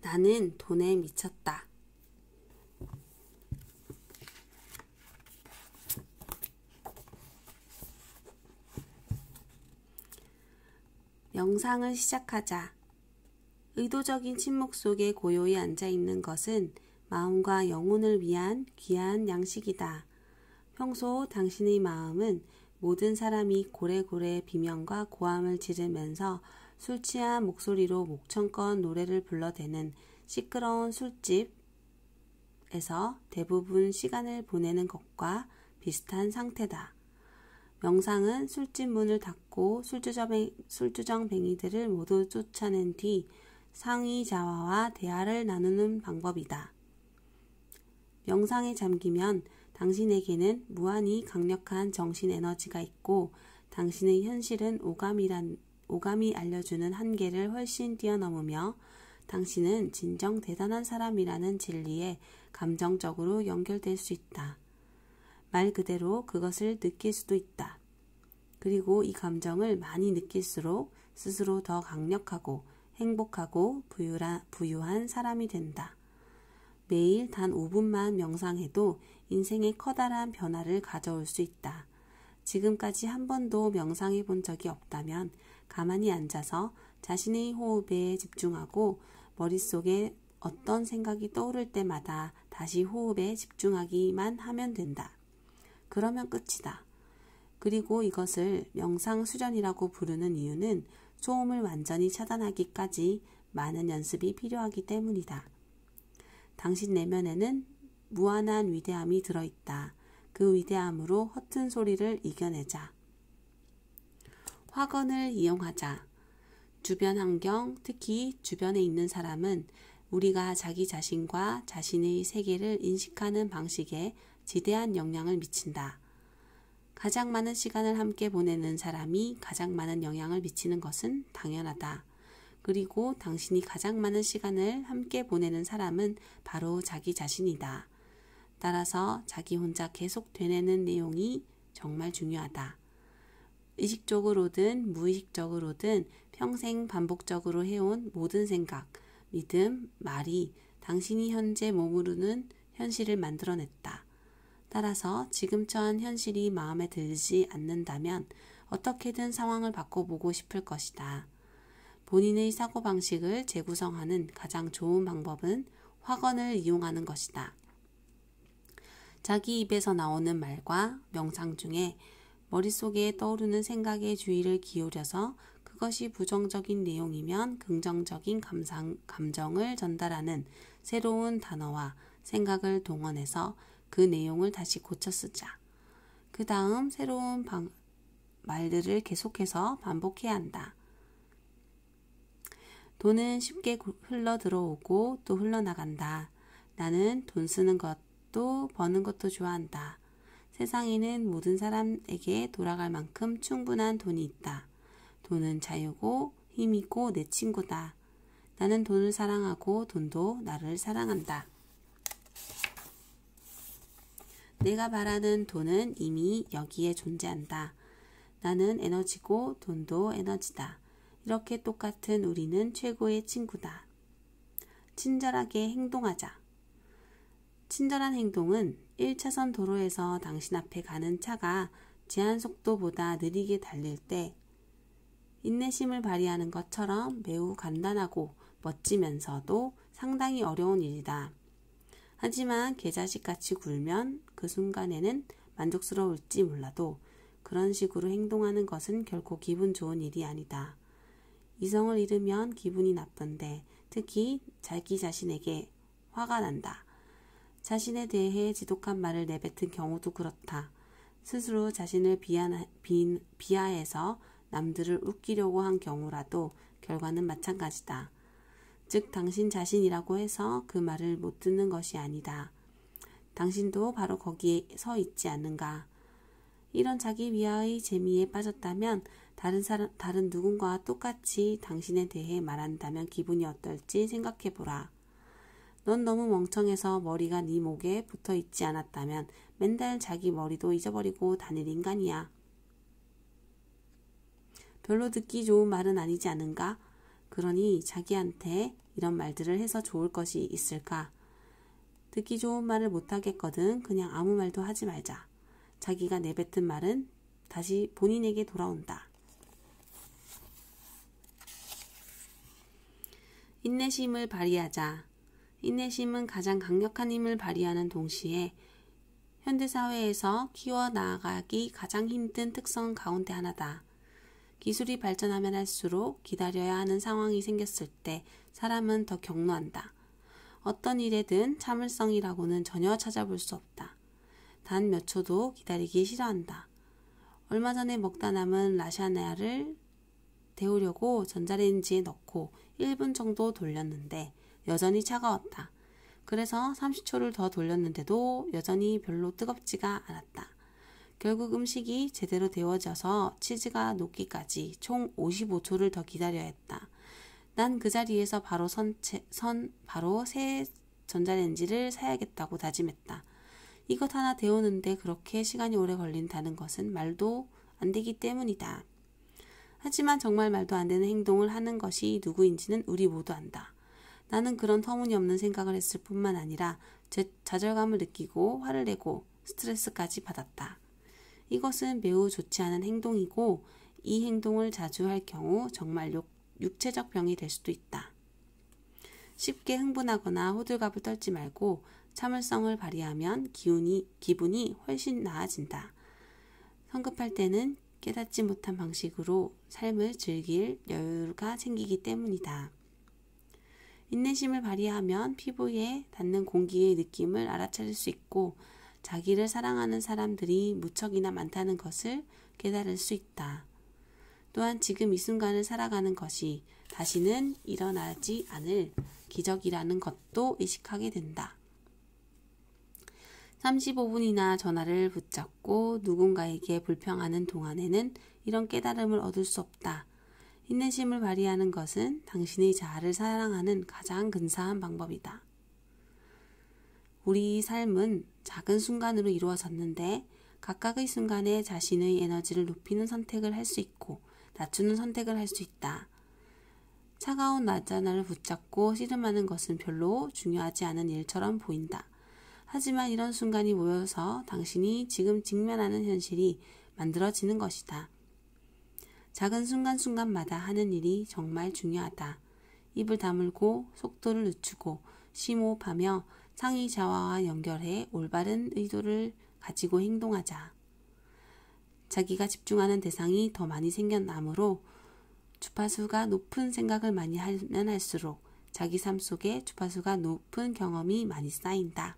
나는 돈에 미쳤다. 명상을 시작하자. 의도적인 침묵 속에 고요히 앉아있는 것은 마음과 영혼을 위한 귀한 양식이다. 평소 당신의 마음은 모든 사람이 고래고래 비명과 고함을 지르면서 술 취한 목소리로 목청껏 노래를 불러대는 시끄러운 술집에서 대부분 시간을 보내는 것과 비슷한 상태다. 명상은 술집 문을 닫고 술주정뱅이들을 모두 쫓아낸 뒤 상의자와와 대화를 나누는 방법이다. 명상에 잠기면 당신에게는 무한히 강력한 정신 에너지가 있고 당신의 현실은 오감이 알려주는 한계를 훨씬 뛰어넘으며 당신은 진정 대단한 사람이라는 진리에 감정적으로 연결될 수 있다. 말 그대로 그것을 느낄 수도 있다. 그리고 이 감정을 많이 느낄수록 스스로 더 강력하고 행복하고 부유한 사람이 된다. 매일 단 5분만 명상해도 인생에 커다란 변화를 가져올 수 있다. 지금까지 한 번도 명상해 본 적이 없다면 가만히 앉아서 자신의 호흡에 집중하고 머릿속에 어떤 생각이 떠오를 때마다 다시 호흡에 집중하기만 하면 된다. 그러면 끝이다. 그리고 이것을 명상 수련이라고 부르는 이유는 소음을 완전히 차단하기까지 많은 연습이 필요하기 때문이다. 당신 내면에는 무한한 위대함이 들어있다. 그 위대함으로 허튼 소리를 이겨내자. 화건을 이용하자. 주변 환경, 특히 주변에 있는 사람은 우리가 자기 자신과 자신의 세계를 인식하는 방식에 지대한 영향을 미친다. 가장 많은 시간을 함께 보내는 사람이 가장 많은 영향을 미치는 것은 당연하다. 그리고 당신이 가장 많은 시간을 함께 보내는 사람은 바로 자기 자신이다. 따라서 자기 혼자 계속 되뇌는 내용이 정말 중요하다. 의식적으로든 무의식적으로든 평생 반복적으로 해온 모든 생각, 믿음, 말이 당신이 현재 머무르는 현실을 만들어냈다. 따라서 지금 처한 현실이 마음에 들지 않는다면 어떻게든 상황을 바꿔보고 싶을 것이다. 본인의 사고방식을 재구성하는 가장 좋은 방법은 화건을 이용하는 것이다. 자기 입에서 나오는 말과 명상 중에 머릿속에 떠오르는 생각에 주의를 기울여서 그것이 부정적인 내용이면 긍정적인 감정을 전달하는 새로운 단어와 생각을 동원해서 그 내용을 다시 고쳐 쓰자. 그 다음 새로운 말들을 계속해서 반복해야 한다. 돈은 쉽게 흘러 들어오고 또 흘러나간다. 나는 돈 쓰는 것도 버는 것도 좋아한다. 세상에는 모든 사람에게 돌아갈 만큼 충분한 돈이 있다. 돈은 자유고 힘이고 내 친구다. 나는 돈을 사랑하고 돈도 나를 사랑한다. 내가 바라는 돈은 이미 여기에 존재한다. 나는 에너지고 돈도 에너지다. 이렇게 똑같은 우리는 최고의 친구다. 친절하게 행동하자. 친절한 행동은 1차선 도로에서 당신 앞에 가는 차가 제한 속도보다 느리게 달릴 때 인내심을 발휘하는 것처럼 매우 간단하고 멋지면서도 상당히 어려운 일이다. 하지만 개자식같이 굴면 그 순간에는 만족스러울지 몰라도 그런 식으로 행동하는 것은 결코 기분 좋은 일이 아니다. 이성을 잃으면 기분이 나쁜데 특히 자기 자신에게 화가 난다. 자신에 대해 지독한 말을 내뱉은 경우도 그렇다. 스스로 자신을 비하해서 남들을 웃기려고 한 경우라도 결과는 마찬가지다. 즉 당신 자신이라고 해서 그 말을 못 듣는 것이 아니다. 당신도 바로 거기에 서 있지 않는가. 이런 자기 비하의 재미에 빠졌다면 다른 누군가와 똑같이 당신에 대해 말한다면 기분이 어떨지 생각해보라. 넌 너무 멍청해서 머리가 네 목에 붙어 있지 않았다면 맨날 자기 머리도 잊어버리고 다닐 인간이야. 별로 듣기 좋은 말은 아니지 않은가? 그러니 자기한테 이런 말들을 해서 좋을 것이 있을까? 듣기 좋은 말을 못하겠거든 그냥 아무 말도 하지 말자. 자기가 내뱉은 말은 다시 본인에게 돌아온다. 인내심을 발휘하자. 인내심은 가장 강력한 힘을 발휘하는 동시에 현대사회에서 키워나가기 가장 힘든 특성 가운데 하나다. 기술이 발전하면 할수록 기다려야 하는 상황이 생겼을 때 사람은 더 격노한다. 어떤 일에든 참을성이라고는 전혀 찾아볼 수 없다. 단 몇 초도 기다리기 싫어한다. 얼마 전에 먹다 남은 라샤냐를 데우려고 전자레인지에 넣고 1분 정도 돌렸는데 여전히 차가웠다. 그래서 30초를 더 돌렸는데도 여전히 별로 뜨겁지가 않았다. 결국 음식이 제대로 데워져서 치즈가 녹기까지 총 55초를 더 기다려야 했다. 난 그 자리에서 바로 바로 새 전자레인지를 사야겠다고 다짐했다. 이것 하나 데우는데 그렇게 시간이 오래 걸린다는 것은 말도 안 되기 때문이다. 하지만 정말 말도 안 되는 행동을 하는 것이 누구인지는 우리 모두 안다. 나는 그런 터무니없는 생각을 했을 뿐만 아니라 좌절감을 느끼고 화를 내고 스트레스까지 받았다. 이것은 매우 좋지 않은 행동이고 이 행동을 자주 할 경우 정말 육체적 병이 될 수도 있다. 쉽게 흥분하거나 호들갑을 떨지 말고 참을성을 발휘하면 기분이 훨씬 나아진다. 성급할 때는 깨닫지 못한 방식으로 삶을 즐길 여유가 생기기 때문이다. 인내심을 발휘하면 피부에 닿는 공기의 느낌을 알아차릴 수 있고 자기를 사랑하는 사람들이 무척이나 많다는 것을 깨달을 수 있다. 또한 지금 이 순간을 살아가는 것이 다시는 일어나지 않을 기적이라는 것도 의식하게 된다. 35분이나 전화를 붙잡고 누군가에게 불평하는 동안에는 이런 깨달음을 얻을 수 없다. 인내심을 발휘하는 것은 당신의 자아를 사랑하는 가장 근사한 방법이다. 우리 삶은 작은 순간으로 이루어졌는데 각각의 순간에 자신의 에너지를 높이는 선택을 할 수 있고 낮추는 선택을 할 수 있다. 차가운 낮자나를 붙잡고 씨름하는 것은 별로 중요하지 않은 일처럼 보인다. 하지만 이런 순간이 모여서 당신이 지금 직면하는 현실이 만들어지는 것이다. 작은 순간순간마다 하는 일이 정말 중요하다. 입을 다물고 속도를 늦추고 심호흡하며 상의 자화와 연결해 올바른 의도를 가지고 행동하자. 자기가 집중하는 대상이 더 많이 생겨나므로 주파수가 높은 생각을 많이 하면 할수록 자기 삶 속에 주파수가 높은 경험이 많이 쌓인다.